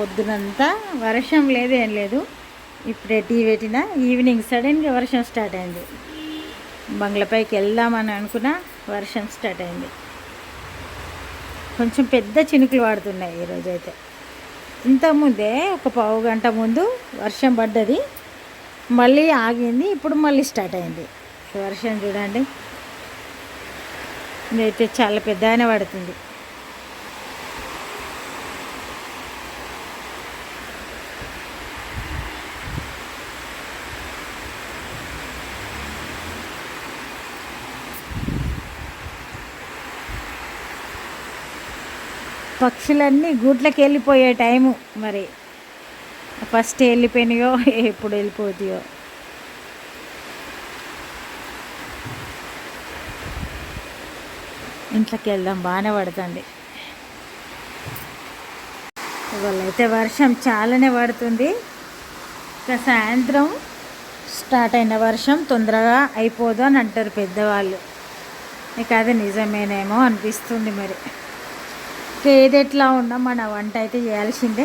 పొద్దునంతా వర్షం లేదు ఏం లేదు. ఇప్పుడే టీ పెట్టిన, ఈవినింగ్ సడన్గా వర్షం స్టార్ట్ అయింది. బంగ్లాపైకి వెళ్దామని అనుకున్నా, వర్షం స్టార్ట్ అయింది. కొంచెం పెద్ద చినుకులు పడుతున్నాయి ఈరోజైతే. ఇంతకుముందే ఒక పావు గంట ముందు వర్షం పడ్డది, మళ్ళీ ఆగింది, ఇప్పుడు మళ్ళీ స్టార్ట్ అయింది. వర్షం చూడండి, ఇదైతే చాలా పెద్దగానే పడుతుంది. పక్షులన్నీ గూట్లకి వెళ్ళిపోయే టైము, మరి ఫస్ట్ వెళ్ళిపోయినాయో ఎప్పుడు వెళ్ళిపోతాయో. ఇంట్లోకి వెళ్దాం, బాగానే పడుతుంది. ఇవాళ అయితే వర్షం చాలానే పడుతుంది. ఇక సాయంత్రం స్టార్ట్ అయిన వర్షం తొందరగా అయిపోదు అని అంటారు పెద్దవాళ్ళు. ఇక అది నిజమేనేమో అనిపిస్తుంది. మరి ఇక ఏది ఎట్లా ఉన్నా మన వంట అయితే చేయాల్సిందే.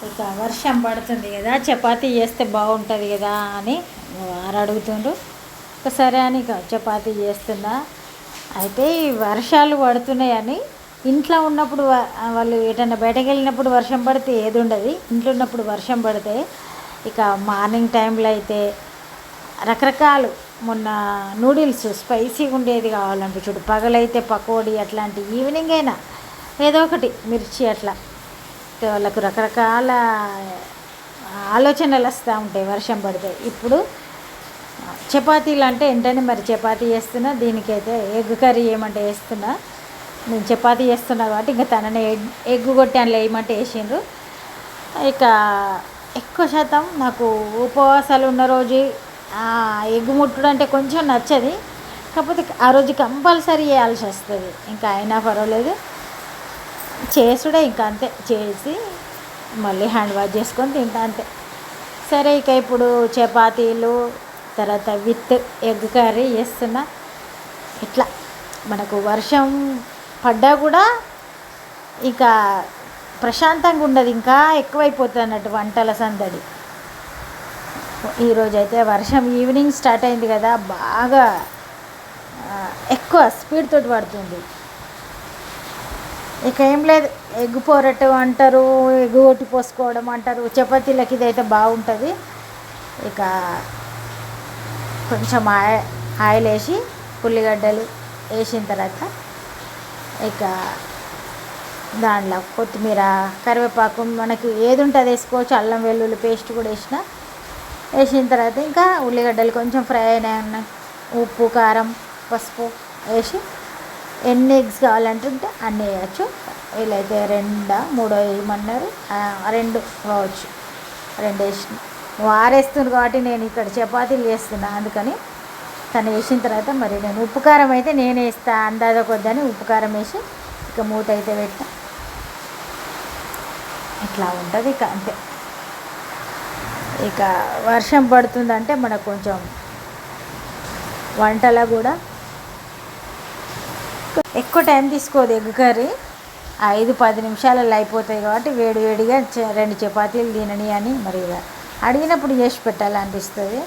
ఇక వర్షం పడుతుంది కదా, చపాతీ చేస్తే బాగుంటుంది కదా అని వారు అడుగుతుండ్రు. ఇక సరే అని ఇక చపాతీ చేస్తున్నా. అయితే ఈ వర్షాలు పడుతున్నాయని ఇంట్లో ఉన్నప్పుడు వాళ్ళు ఎటన్నా బయటకు వెళ్ళినప్పుడు వర్షం పడితే ఏది ఉండదు. ఇంట్లో ఉన్నప్పుడు వర్షం పడితే ఇక మార్నింగ్ టైంలో అయితే రకరకాలు, మొన్న నూడిల్స్ స్పైసీగా ఉండేది కావాలనిపించుడు, పగలైతే పకోడీ అట్లాంటి, ఈవినింగ్ అయినా ఏదో ఒకటి మిర్చి అట్లా. వాళ్ళకు రకరకాల ఆలోచనలు వస్తూ ఉంటాయి వర్షం పడితే. ఇప్పుడు చపాతీలు అంటే వెంటనే మరి చపాతీ చేస్తున్నా, దీనికైతే ఎగ్ కర్రీ ఏమంటే వేస్తున్నా. నేను చపాతీ చేస్తున్నా కాబట్టి ఇంకా తననే ఎగ్ కొట్టి అందులో వేయమంటే వేసిండ్రు. ఇక ఎక్కువ శాతం నాకు ఉపవాసాలు ఉన్న రోజు ఎగ్ ముట్టుడు అంటే కొంచెం నచ్చది, కాకపోతే ఆ రోజు కంపల్సరీ చేయాల్సి వస్తుంది. ఇంకా అయినా పర్వాలేదు, చేసుడే ఇంకా అంతే, చేసి మళ్ళీ హ్యాండ్ వాష్ చేసుకొని తింటా అంతే. సరే ఇక ఇప్పుడు చపాతీలు తర్వాత విత్ ఎగ్ కర్రీ చేస్తున్నా. ఇట్లా మనకు వర్షం పడ్డా కూడా ఇక ప్రశాంతంగా ఉండదు, ఇంకా ఎక్కువైపోతుంది అన్నట్టు వంటల సందడి. ఈరోజైతే వర్షం ఈవినింగ్ స్టార్ట్ అయింది కదా, బాగా ఎక్కువ స్పీడ్ తోటి పడుతుంది. ఇక ఏం లేదు, ఎగ్ పొరటు అంటారు, ఎగ్ కొట్టి పోసుకోవడం అంటారు. చపాతీలకి ఇదైతే బాగుంటుంది. ఇక కొంచెం ఆయిల్ వేసి ఉల్లిగడ్డలు వేసిన తర్వాత ఇక దాంట్లో కొత్తిమీర, కరివేపాకు మనకి ఏది ఉంటుంది వేసుకోవచ్చు. అల్లం వెల్లుల్లి పేస్ట్ కూడా వేసిన తర్వాత ఇంకా ఉల్లిగడ్డలు కొంచెం ఫ్రై అయిన ఉప్పు, కారం, పసుపు వేసి ఎన్ని ఎగ్స్ కావాలంటుంటే అన్నీ వేయచ్చు. వీళ్ళైతే 2-3 వేయమన్నారు, 2 కావచ్చు, 2 వేసిన. వారేస్తున్నారు కాబట్టి నేను ఇక్కడ చపాతీలు చేస్తున్నా, అందుకని తను వేసిన తర్వాత మరి నేను ఉప్పు కారం అయితే నేను వేస్తా అందాజ కొద్దని ఉప్పు కారం వేసి ఇక మూత అయితే పెట్టా. ఇట్లా ఉంటుంది ఇక అంతే. ఇక వర్షం పడుతుందంటే మనకు కొంచెం వంటలో కూడా ఎక్కువ టైం తీసుకోదు. ఎగ్ కర్రీ 5-10 నిమిషాలలో అయిపోతాయి కాబట్టి వేడివేడిగా 2 చపాతీలు తినని అని మరి అడిగినప్పుడు చేసి పెట్టాలనిపిస్తుంది.